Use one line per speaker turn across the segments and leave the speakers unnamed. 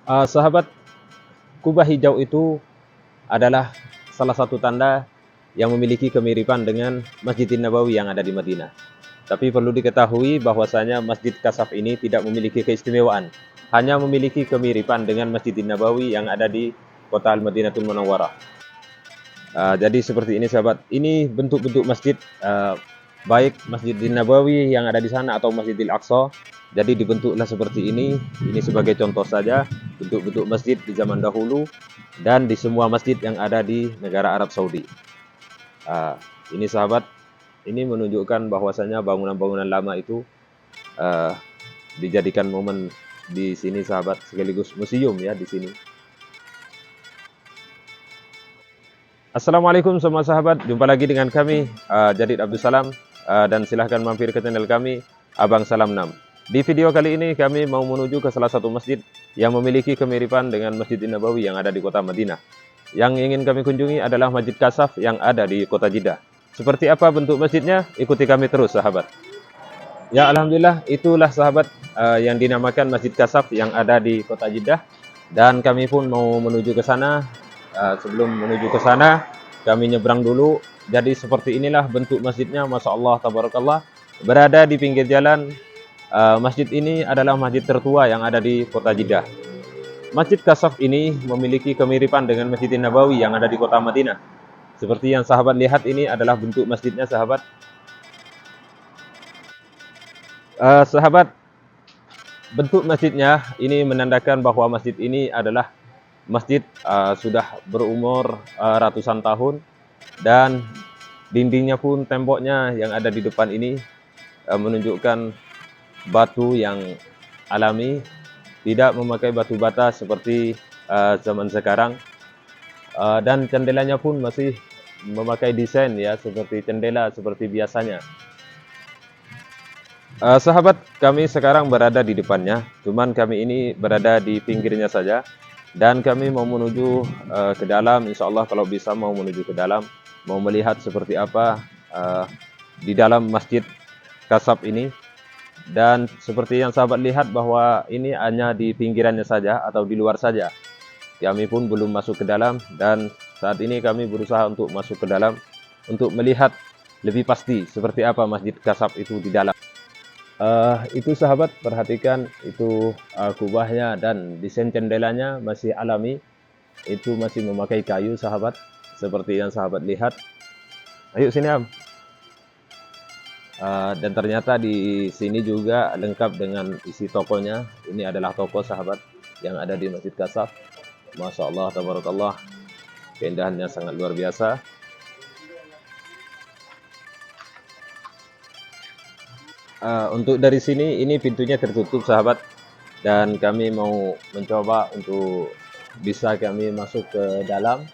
Sahabat, kubah hijau itu adalah salah satu tanda yang memiliki kemiripan dengan Masjidin Nabawi yang ada di Madinah. Tapi perlu diketahui bahwasanya Masjid Kasaf ini tidak memiliki keistimewaan, hanya memiliki kemiripan dengan Masjidin Nabawi yang ada di kota Al-Madinatul Munawwarah. Jadi seperti ini sahabat, ini bentuk-bentuk masjid, baik Masjidin Nabawi yang ada di sana atau Masjidil Aqsa. Jadi dibentuklah seperti ini sebagai contoh saja bentuk-bentuk masjid di zaman dahulu dan di semua masjid yang ada di negara Arab Saudi. Ini sahabat, ini menunjukkan bahwasanya bangunan-bangunan lama itu dijadikan momen di sini sahabat, sekaligus museum ya di sini. Assalamualaikum semua sahabat, jumpa lagi dengan kami Jadid Abdul Salam, dan silahkan mampir ke channel kami Abang Salam 6. Di video kali ini kami mau menuju ke salah satu masjid yang memiliki kemiripan dengan Masjidin Nabawi yang ada di kota Madinah. Yang ingin kami kunjungi adalah Masjid Kasaf yang ada di kota Jeddah. Seperti apa bentuk masjidnya? Ikuti kami terus sahabat. Ya, alhamdulillah itulah sahabat yang dinamakan Masjid Kasaf yang ada di kota Jeddah, dan kami pun mau menuju ke sana. Sebelum menuju ke sana, kami nyebrang dulu. Jadi seperti inilah bentuk masjidnya, masya Allah, tabarakallah. Berada di pinggir jalan. Masjid ini adalah masjid tertua yang ada di kota Jeddah. Masjid Kasaf ini memiliki kemiripan dengan Masjidin Nabawi yang ada di kota Madinah. Seperti yang sahabat lihat, ini adalah bentuk masjidnya sahabat. Sahabat, bentuk masjidnya ini menandakan bahwa masjid ini adalah masjid sudah berumur ratusan tahun, dan dindingnya pun, temboknya yang ada di depan ini menunjukkan batu yang alami, tidak memakai batu bata seperti zaman sekarang, dan jendelanya pun masih memakai desain ya seperti jendela seperti biasanya. Sahabat, kami sekarang berada di depannya, cuman kami ini berada di pinggirnya saja, dan kami mau menuju ke dalam. Insya Allah kalau bisa mau menuju ke dalam, mau melihat seperti apa di dalam Masjid Kasab ini. Dan seperti yang sahabat lihat bahwa ini hanya di pinggirannya saja atau di luar saja. Kami pun belum masuk ke dalam, dan saat ini kami berusaha untuk masuk ke dalam untuk melihat lebih pasti seperti apa Masjid Kasab itu di dalam. Itu sahabat, perhatikan itu kubahnya dan desain jendelanya masih alami. Itu masih memakai kayu sahabat, seperti yang sahabat lihat. Ayo sini Am. Dan ternyata di sini juga lengkap dengan isi tokonya. Ini adalah toko sahabat yang ada di Masjid Kasaf. Masya Allah, tabarakallah, keindahannya sangat luar biasa. Untuk dari sini, ini pintunya tertutup sahabat, dan kami mau mencoba untuk bisa kami masuk ke dalam.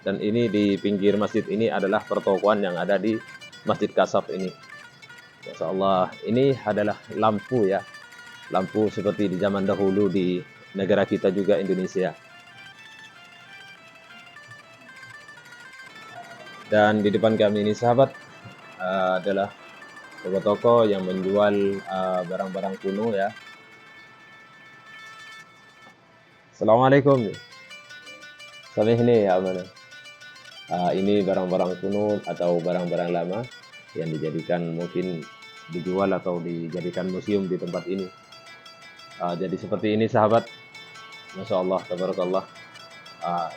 Dan ini di pinggir masjid ini adalah pertokoan yang ada di Masjid Kasaf ini. Masya Allah, ini adalah lampu ya, lampu seperti di zaman dahulu di negara kita juga, Indonesia. Dan di depan kami ini sahabat adalah toko-toko yang menjual barang-barang kuno ya. Assalamualaikum. Sampai ini ya mana? Ini barang-barang kuno atau barang-barang lama yang dijadikan mungkin dijual atau dijadikan museum di tempat ini. Jadi seperti ini sahabat. Masya Allah, tabarakallah.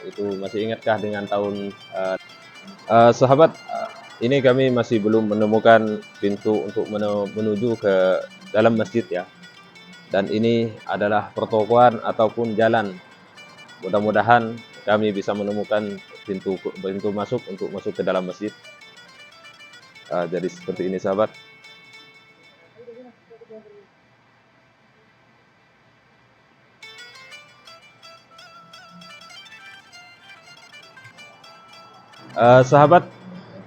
Itu masih ingatkah dengan tahun sahabat? Ini kami masih belum menemukan pintu untuk menuju ke dalam masjid ya. Dan ini adalah pertokoan ataupun jalan. Mudah-mudahan kami bisa menemukan pintu masuk untuk masuk ke dalam masjid. Jadi seperti ini sahabat. Sahabat,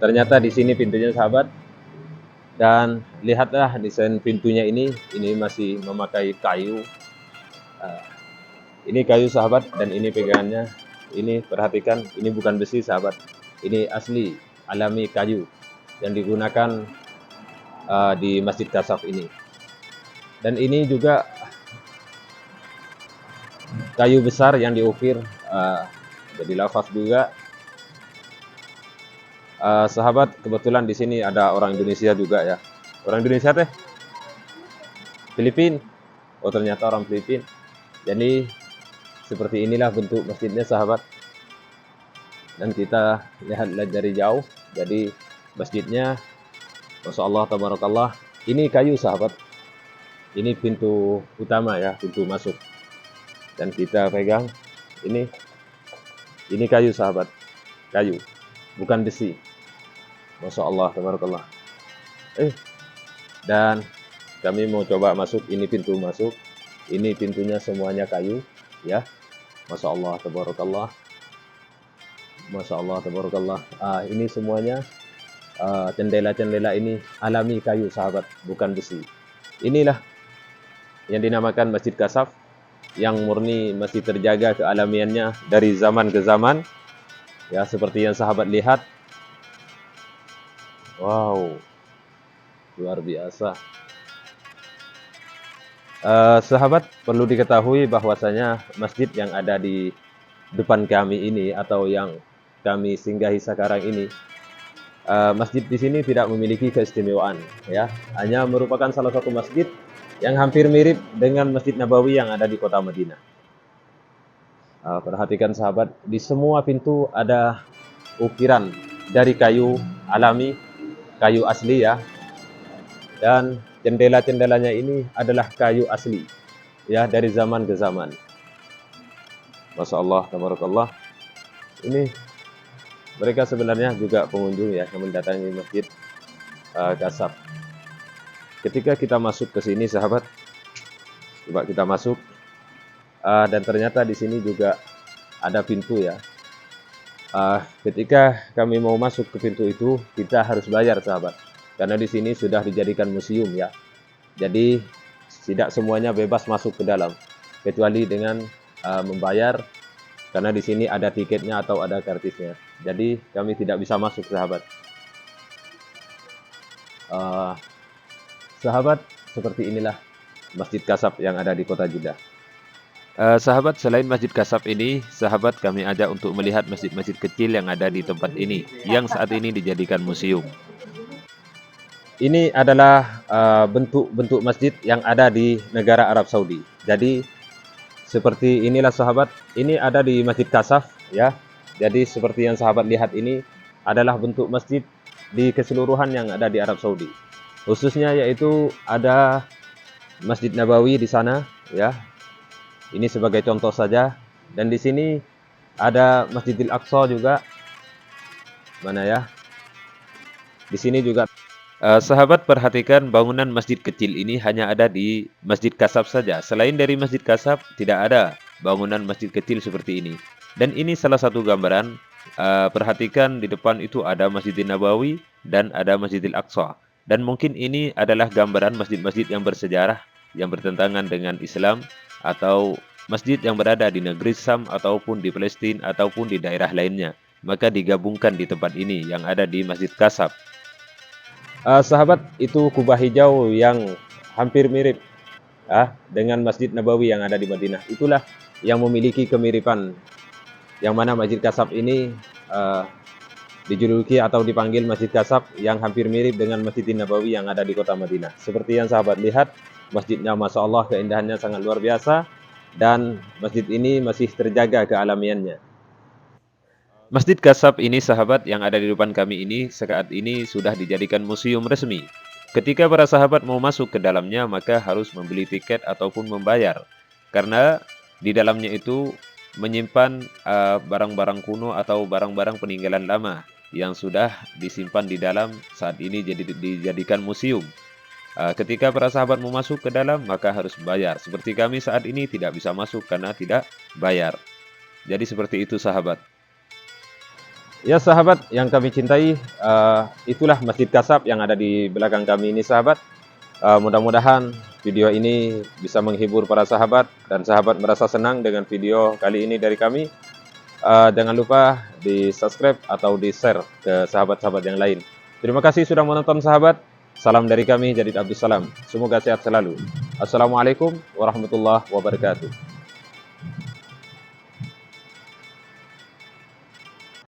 ternyata di sini pintunya sahabat, dan lihatlah desain pintunya ini masih memakai kayu. Ini kayu sahabat, dan ini pegangannya. Ini perhatikan, ini bukan besi sahabat, ini asli alami kayu yang digunakan di Masjid Kasaf ini. Dan ini juga kayu besar yang diukir jadi lafaz juga. Sahabat, kebetulan di sini ada orang Indonesia juga ya. Orang Indonesia teh Filipin. Oh, ternyata orang Filipin. Jadi seperti inilah bentuk masjidnya sahabat. Dan kita lihat dari jauh. Jadi masjidnya, Masya Allah, tabarakallah. Ini kayu sahabat. Ini pintu utama ya, pintu masuk. Dan kita pegang ini kayu sahabat, kayu, bukan besi. Masya Allah, tabarakallah. Dan kami mau coba masuk. Ini pintu masuk. Ini pintunya semuanya kayu ya. Masya Allah, tabarakallah. Masya Allah, tabarakallah. Ini semuanya jendela-jendela ini alami kayu sahabat, bukan besi. Inilah yang dinamakan Masjid Kasaf, yang murni masih terjaga kealamiannya dari zaman ke zaman. Ya, seperti yang sahabat lihat. Wow, luar biasa. Sahabat, perlu diketahui bahwasanya masjid yang ada di depan kami ini atau yang kami singgahi sekarang ini, masjid di sini tidak memiliki keistimewaan ya, hanya merupakan salah satu masjid yang hampir mirip dengan Masjid Nabawi yang ada di kota Madinah. Perhatikan sahabat, di semua pintu ada ukiran dari kayu alami, kayu asli ya. Dan jendela-jendelanya ini adalah kayu asli ya, dari zaman ke zaman. Masya Allah, tabarakallah. Ini mereka sebenarnya juga pengunjung ya yang mendatangi Masjid Kasaf. Ketika kita masuk ke sini sahabat, coba kita masuk, dan ternyata di sini juga ada pintu ya. Ketika kami mau masuk ke pintu itu, kita harus bayar sahabat, karena di sini sudah dijadikan museum ya. Jadi tidak semuanya bebas masuk ke dalam, kecuali dengan membayar, karena di sini ada tiketnya atau ada kartisnya. Jadi kami tidak bisa masuk sahabat. Sahabat, seperti inilah Masjid Kasaf yang ada di kota Jeddah. Sahabat, selain Masjid Kasaf ini, sahabat kami ajak untuk melihat masjid-masjid kecil yang ada di tempat ini, yang saat ini dijadikan museum. Ini adalah bentuk-bentuk masjid yang ada di negara Arab Saudi. Jadi seperti inilah sahabat, ini ada di Masjid Kasaf ya. Jadi seperti yang sahabat lihat ini adalah bentuk masjid di keseluruhan yang ada di Arab Saudi. Khususnya yaitu ada Masjid Nabawi di sana ya. Ini sebagai contoh saja. Dan di sini ada Masjidil Aqsa juga. Mana ya? Di sini juga. Sahabat, perhatikan bangunan masjid kecil ini hanya ada di Masjid Kasaf saja. Selain dari Masjid Kasaf tidak ada bangunan masjid kecil seperti ini. Dan ini salah satu gambaran. Perhatikan di depan itu ada Masjidil Nabawi dan ada Masjidil Aqsa. Dan mungkin ini adalah gambaran masjid-masjid yang bersejarah, yang bertentangan dengan Islam, atau masjid yang berada di negeri Syam, ataupun di Palestina, ataupun di daerah lainnya. Maka digabungkan di tempat ini yang ada di Masjid Kasaf. Sahabat, itu kubah hijau yang hampir mirip dengan Masjid Nabawi yang ada di Madinah. Itulah yang memiliki kemiripan, yang mana Masjid Kasaf ini dijuluki atau dipanggil Masjid Kasaf yang hampir mirip dengan Masjid Nabawi yang ada di kota Madinah. Seperti yang sahabat lihat, masjidnya Masya Allah keindahannya sangat luar biasa, dan masjid ini masih terjaga kealamiannya. Masjid Kasaf ini sahabat yang ada di depan kami ini saat ini sudah dijadikan museum resmi. Ketika para sahabat mau masuk ke dalamnya, maka harus membeli tiket ataupun membayar, karena di dalamnya itu menyimpan barang-barang kuno atau barang-barang peninggalan lama yang sudah disimpan di dalam, saat ini dijadikan museum. Ketika para sahabat mau masuk ke dalam, maka harus bayar. Seperti kami saat ini tidak bisa masuk karena tidak bayar. Jadi seperti itu sahabat. Ya sahabat yang kami cintai, itulah Masjid Kasaf yang ada di belakang kami ini sahabat. Mudah-mudahan video ini bisa menghibur para sahabat, dan sahabat merasa senang dengan video kali ini dari kami. Jangan lupa di subscribe atau di share ke sahabat-sahabat yang lain. Terima kasih sudah menonton sahabat. Salam dari kami, Jadid Abdus Salam. Semoga sehat selalu. Assalamualaikum warahmatullahi wabarakatuh.